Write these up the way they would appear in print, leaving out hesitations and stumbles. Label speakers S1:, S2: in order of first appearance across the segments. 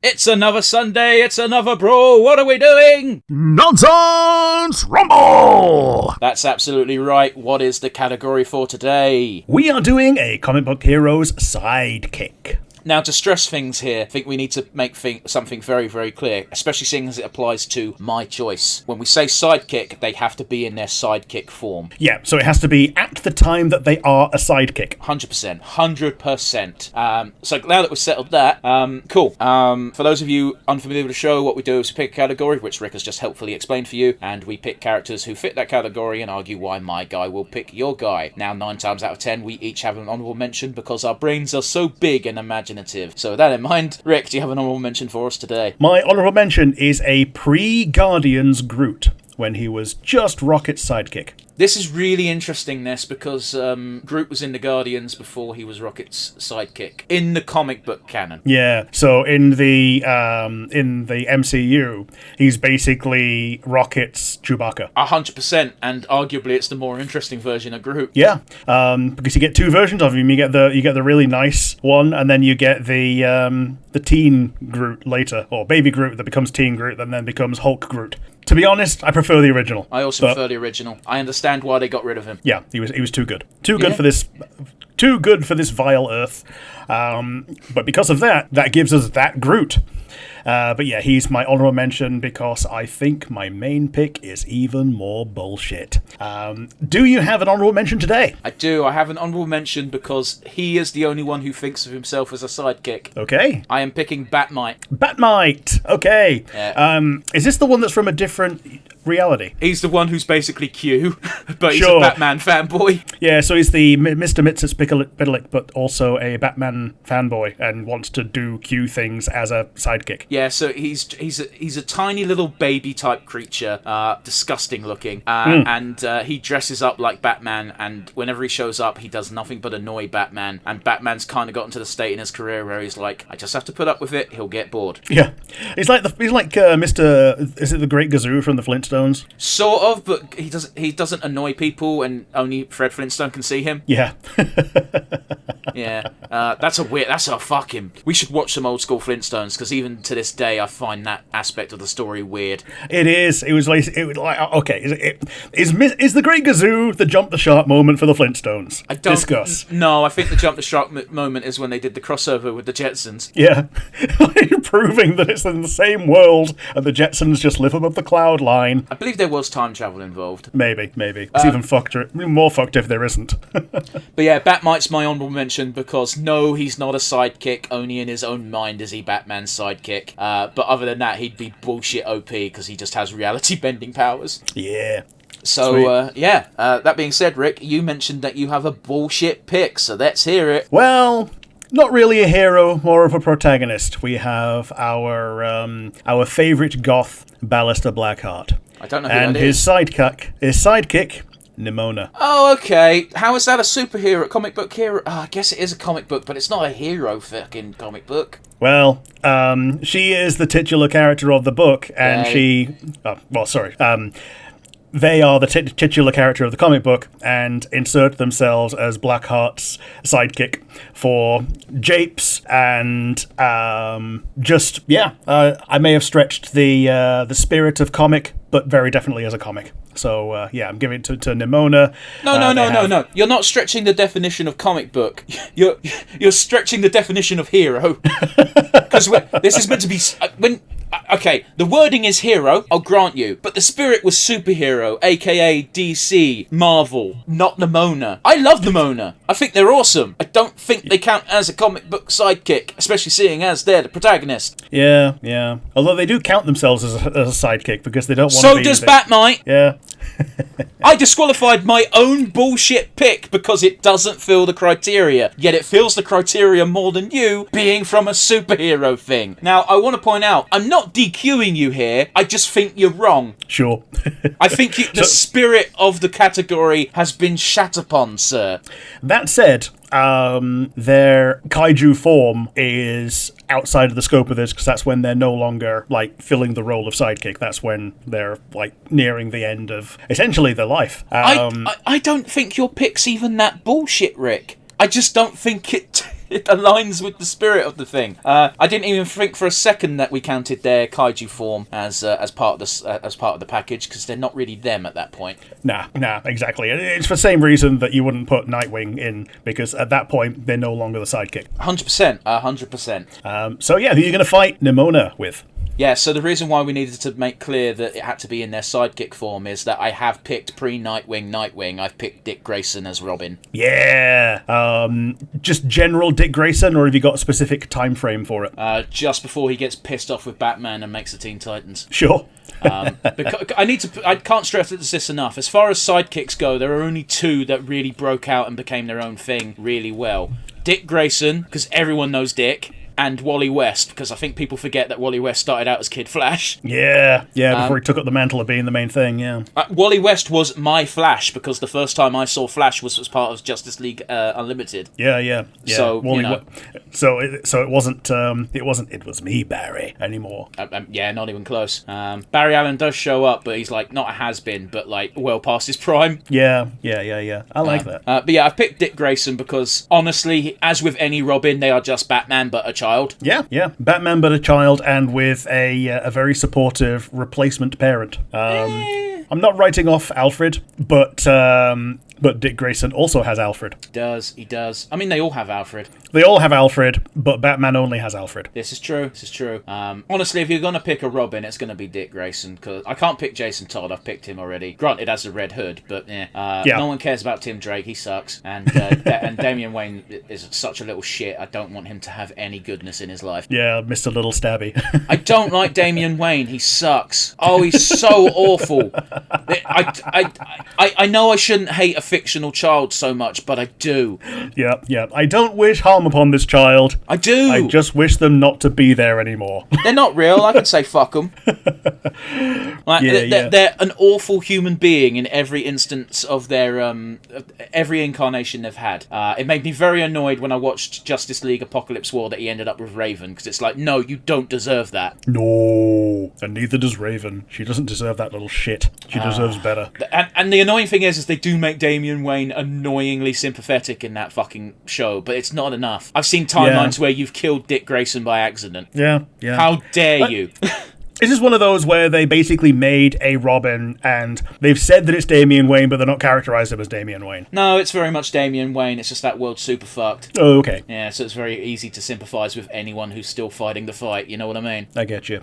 S1: It's another Sunday, it's another brawl, what are we doing?
S2: Nonsense Rumble!
S1: That's absolutely right. What is the category for today?
S2: We are doing a comic book hero's sidekick.
S1: Now, to stress things here, I think we need to make something very, very clear, especially seeing as it applies to my choice. When we say sidekick, they have to be in their sidekick form.
S2: Yeah, so it has to be at the time that they are a sidekick.
S1: 100%. 100%. So now that we've settled that, cool. For those of you unfamiliar with the show, what we do is we pick a category, which Rick has just helpfully explained for you, and we pick characters who fit that category and argue why my guy will pick your guy. Now, 9 times out of 10, we each have an honourable mention because our brains are so big and imaginative. So with that in mind, Rick, do you have an honourable mention for us today?
S2: My honourable mention is a pre-Guardians Groot, when he was just Rocket's sidekick.
S1: This is really interesting, because Groot was in the Guardians before he was Rocket's sidekick in the comic book canon.
S2: Yeah, so in the MCU, he's basically Rocket's Chewbacca.
S1: 100%, and arguably it's the more interesting version of Groot.
S2: Yeah, because you get two versions of him. You get the really nice one, and then you get the teen Groot later, or baby Groot that becomes teen Groot and then becomes Hulk Groot. To be honest, I prefer the original.
S1: I also prefer the original. I understand why they got rid of him.
S2: Yeah, he was too good. Too good for this vile Earth. But because of that gives us that Groot. But yeah, he's my honorable mention because I think my main pick is even more bullshit. Do you have an honorable mention today?
S1: I do. I have an honorable mention because he is the only one who thinks of himself as a sidekick.
S2: Okay.
S1: I am picking Batmite.
S2: Batmite! Okay.
S1: Yeah.
S2: Is this the one that's from a different reality?
S1: He's the one who's basically Q, but he's
S2: Sure.
S1: a Batman fanboy.
S2: Yeah, so he's the Mr. Mitsits Biddleick, but also a Batman fanboy and wants to do Q things as a sidekick.
S1: Yeah, so he's a tiny little baby type creature, disgusting looking, and he dresses up like Batman. And whenever he shows up, he does nothing but annoy Batman. And Batman's kind of gotten to the state in his career where he's like, I just have to put up with it. He'll get bored.
S2: Yeah, he's like Mr. Is it the Great Gazoo from the Flintstones?
S1: Sort of, but he doesn't annoy people, and only Fred Flintstone can see him.
S2: Yeah.
S1: Yeah, we should watch some old school Flintstones, because even to this day I find that aspect of the story weird.
S2: It is. It was like okay. Is the Great Gazoo the jump the shark moment for the Flintstones?
S1: I don't
S2: discuss.
S1: No, I think the jump the shark moment is when they did the crossover with the Jetsons.
S2: Yeah, proving that it's in the same world and the Jetsons just live above the cloud line.
S1: I believe there was time travel involved.
S2: Maybe. It's even more fucked if there isn't.
S1: But yeah, Batmite's my honourable mention because no, he's not a sidekick. Only in his own mind is he Batman's sidekick. But other than that, he'd be bullshit OP because he just has reality bending powers.
S2: Yeah.
S1: So, that being said, Rick, you mentioned that you have a bullshit pick, so let's hear it.
S2: Well, not really a hero, more of a protagonist. We have our favourite goth, Ballister Blackheart.
S1: I don't know who
S2: and
S1: that is.
S2: His sidekick, Nimona.
S1: Oh, okay. How is that a superhero, comic book hero? Oh, I guess it is a comic book, but it's not a hero fucking comic book.
S2: Well, she is the titular character of the book, and they are the titular character of the comic book and insert themselves as Blackheart's sidekick for japes and I may have stretched the spirit of comic, but very definitely as a comic. So, I'm giving it to Nimona.
S1: No. You're not stretching the definition of comic book. You're stretching the definition of hero. Because this is meant to be... Okay, the wording is hero, I'll grant you, but the spirit was superhero, aka DC, Marvel, not Nimona. I love Nimona. I think they're awesome. I don't think they count as a comic book sidekick, especially seeing as they're the protagonist.
S2: Yeah. Although they do count themselves as a sidekick because they don't want to
S1: So
S2: be...
S1: does Batmite.
S2: Yeah.
S1: I disqualified my own bullshit pick because it doesn't fill the criteria, yet it fills the criteria more than you being from a superhero thing. Now, I want to point out, I'm not DQing you here, I just think you're wrong.
S2: Sure.
S1: I think the spirit of the category has been shat upon, sir.
S2: That said, their kaiju form is outside of the scope of this because that's when they're no longer like filling the role of sidekick. That's when they're like nearing the end of essentially their life.
S1: I don't think your pick's even that bullshit, Rick. I just don't think it. It aligns with the spirit of the thing. I didn't even think for a second that we counted their kaiju form as part of the package, because they're not really them at that point.
S2: Nah, exactly. It's for the same reason that you wouldn't put Nightwing in, because at that point they're no longer the sidekick.
S1: 100%. 100%.
S2: So yeah, who are you going to fight Nimona with?
S1: Yeah, so the reason why we needed to make clear that it had to be in their sidekick form is that I have picked pre-Nightwing. I've picked Dick Grayson as Robin.
S2: Yeah. Just general Dick Grayson, or have you got a specific time frame for it?
S1: Just before he gets pissed off with Batman and makes the Teen Titans.
S2: Sure.
S1: Because I can't stress this enough. As far as sidekicks go, there are only two that really broke out and became their own thing really well. Dick Grayson, because everyone knows Dick, and Wally West, because I think people forget that Wally West started out as Kid Flash.
S2: Yeah, before he took up the mantle of being the main thing, yeah.
S1: Wally West was my Flash, because the first time I saw Flash was as part of Justice League Unlimited.
S2: Yeah.
S1: So,
S2: Wally, so it was me, Barry, anymore.
S1: Yeah, not even close. Barry Allen does show up, but he's like not a has-been, but like well past his prime.
S2: Yeah. I like that.
S1: But yeah, I've picked Dick Grayson because honestly, as with any Robin, they are just Batman but a child.
S2: Yeah. Batman but a child, and with a very supportive replacement parent. I'm not writing off Alfred, but Dick Grayson also has Alfred.
S1: He does. I mean, they all have Alfred.
S2: They all have Alfred, but Batman only has Alfred.
S1: This is true. Honestly, if you're going to pick a Robin, it's going to be Dick Grayson, because I can't pick Jason Todd. I've picked him already. Granted, as a Red Hood, but no one cares about Tim Drake. He sucks. And and Damian Wayne is such a little shit. I don't want him to have any goodness in his life.
S2: Yeah, Mr. Little Stabby.
S1: I don't like Damian Wayne. He sucks. Oh, he's so awful. I know I shouldn't hate a fictional child so much, but I do.
S2: Yeah. I don't wish harm upon this child.
S1: I do.
S2: I just wish them not to be there anymore.
S1: They're not real. I can say fuck them. They're an awful human being in every instance of their every incarnation they've had. It made me very annoyed when I watched Justice League Apocalypse War that he ended up with Raven, because it's like, no, you don't deserve that.
S2: No, and neither does Raven. She doesn't deserve that little shit. She deserves better.
S1: And the annoying thing is they do make Damian Wayne annoyingly sympathetic in that fucking show, but it's not enough. I've seen timelines where you've killed Dick Grayson by accident.
S2: Yeah.
S1: How dare you?
S2: This is one of those where they basically made a Robin, and they've said that it's Damian Wayne, but they're not characterized him as Damian Wayne.
S1: No, it's very much Damian Wayne. It's just that world's super fucked.
S2: Oh, okay.
S1: Yeah, so it's very easy to sympathise with anyone who's still fighting the fight. You know what I mean?
S2: I get you.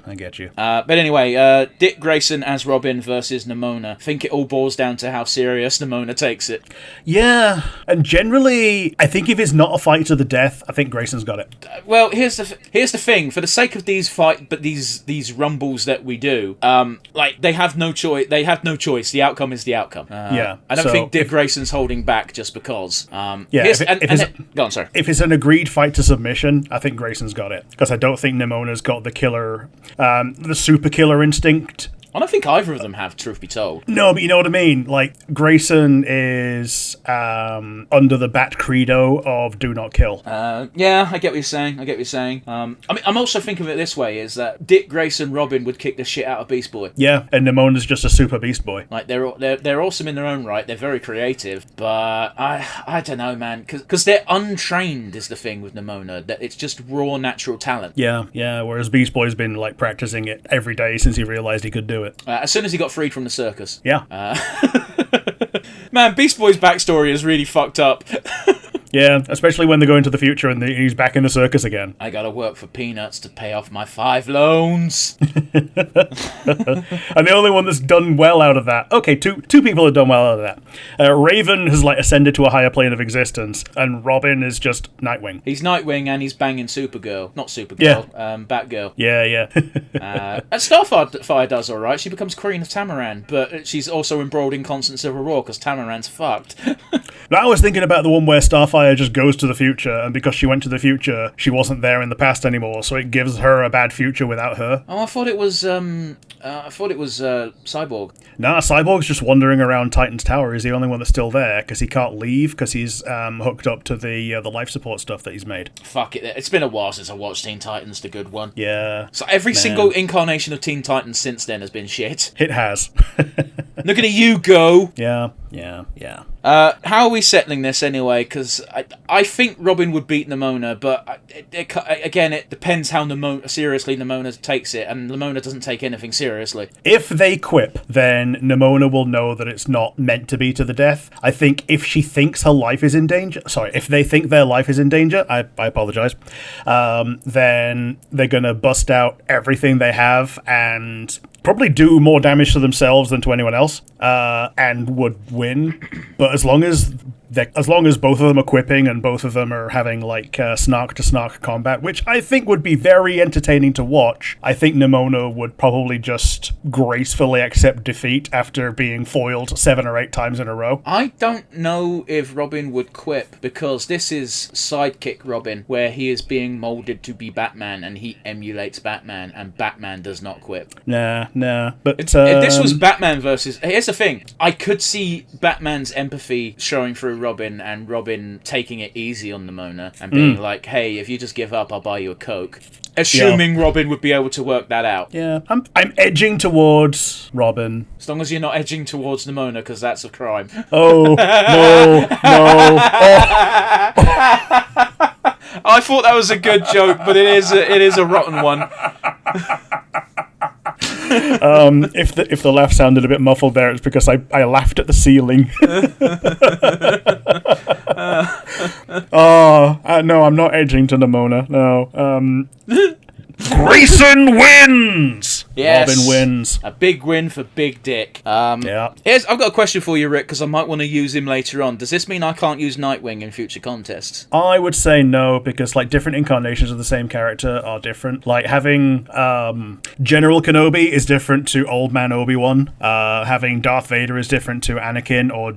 S1: But anyway, Dick Grayson as Robin versus Nimona. I think it all boils down to how serious Nimona takes it.
S2: Yeah, and generally, I think if it's not a fight to the death, I think Grayson's got it.
S1: Well, here's the thing. For the sake of these these rumbles that we do, they have no choice. The outcome is the outcome. I don't think Dick Grayson's holding back just because. Go on, sorry.
S2: If it's an agreed fight to submission, I think Grayson's got it, because I don't think Nimona's got the killer, the super killer instinct.
S1: I don't think either of them have, truth be told.
S2: No, but you know what I mean? Like, Grayson is under the Bat credo of do not kill.
S1: Yeah, I get what you're saying. I mean, I'm also thinking of it this way, is that Dick Grayson Robin would kick the shit out of Beast Boy.
S2: Yeah, and Nimona's just a super Beast Boy.
S1: Like, they're awesome in their own right. They're very creative, but I don't know, man, because they're untrained is the thing with Nimona. That it's just raw natural talent.
S2: Yeah, whereas Beast Boy's been, like, practicing it every day since he realized he could do it.
S1: As soon as he got freed from the circus.
S2: Yeah.
S1: Man, Beast Boy's backstory is really fucked up.
S2: Yeah, especially when they go into the future and he's back in the circus again.
S1: I gotta work for peanuts to pay off my 5 loans.
S2: And the only one that's done well out of that... Okay, two people have done well out of that. Raven has, like, ascended to a higher plane of existence, and Robin is just Nightwing.
S1: He's Nightwing and he's banging Supergirl. Not Supergirl, Batgirl.
S2: Yeah.
S1: And Starfire does alright. She becomes Queen of Tamaran, but she's also embroiled in constant civil war because Tamaran's fucked.
S2: Now, I was thinking about the one where Starfire just goes to the future, and because she went to the future, she wasn't there in the past anymore, so it gives her a bad future without her.
S1: Oh, I thought it was Cyborg.
S2: Nah, Cyborg's just wandering around Titan's Tower. He's the only one that's still there, because he can't leave, because he's hooked up to the life support stuff that he's made.
S1: Fuck it. It's been a while since I watched Teen Titans, the good one.
S2: Yeah.
S1: So every single incarnation of Teen Titans since then has been shit.
S2: It has.
S1: Look at you go!
S2: Yeah.
S1: How are we settling this anyway? Because I think Robin would beat Nimona, but again, it depends how seriously Nimona takes it, and Nimona doesn't take anything seriously.
S2: If they quip, then Nimona will know that it's not meant to be to the death. I think if she thinks her life is in danger, if they think their life is in danger, I apologize, then they're going to bust out everything they have and probably do more damage to themselves than to anyone else, and would win. But as long as both of them are quipping and both of them are having like snark to snark combat, which I think would be very entertaining to watch, I think Nimona would probably just gracefully accept defeat after being foiled 7 or 8 times in a row.
S1: I don't know if Robin would quip, because this is sidekick Robin, where he is being molded to be Batman and he emulates Batman, and Batman does not quip.
S2: Nah. But
S1: if this was Batman versus... Here's the thing. I could see Batman's empathy showing through Robin, and Robin taking it easy on Nimona and being like, hey, if you just give up, I'll buy you a Coke. Assuming Robin would be able to work that out.
S2: Yeah, I'm edging towards Robin.
S1: As long as you're not edging towards Nimona, because that's a crime.
S2: Oh, no.
S1: I thought that was a good joke, but it is a rotten one.
S2: If the laugh sounded a bit muffled there, it's because I laughed at the ceiling. No, I'm not edging to Nimona. No. Grayson wins!
S1: Yes.
S2: Robin wins.
S1: A big win for Big Dick.
S2: Yeah.
S1: I've got a question for you, Rick, because I might want to use him later on. Does this mean I can't use Nightwing in future contests?
S2: I would say no, because like different incarnations of the same character are different. Like having General Kenobi is different to Old Man Obi-Wan. Having Darth Vader is different to Anakin, or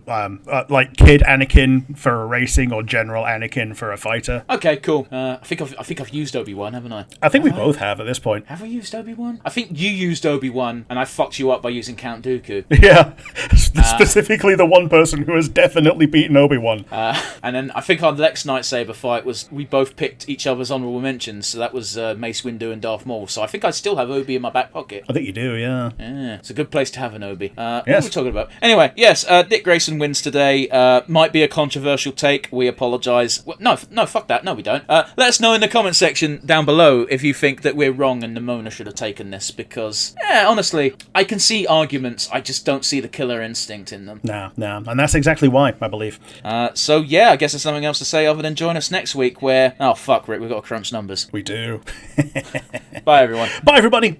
S2: like Kid Anakin for a racing, or General Anakin for a fighter.
S1: Okay, cool. I think I've used Obi-Wan, haven't I?
S2: I think we both have at this point.
S1: Have we used Obi-Wan? I think you used Obi-Wan, and I fucked you up by using Count Dooku.
S2: Yeah, specifically the one person who has definitely beaten Obi-Wan.
S1: And then I think our next lightsaber fight was we both picked each other's honourable mentions, so that was Mace Windu and Darth Maul. So I think I still have Obi in my back pocket.
S2: I think you do, yeah.
S1: Yeah, it's a good place to have an Obi.
S2: Yes.
S1: What are we talking about? Anyway, yes, Dick Grayson wins today. Might be a controversial take. We apologise. Well, no, fuck that. No, we don't. Let us know in the comment section down below if you think that we're wrong and Nimona should have taken this, because, honestly, I can see arguments. I just don't see the killer instinct in them.
S2: No. And that's exactly why, I believe.
S1: So, yeah, I guess there's nothing else to say other than join us next week where... Oh, fuck, Rick, we've got to crunch numbers.
S2: We do.
S1: Bye, everyone.
S2: Bye, everybody.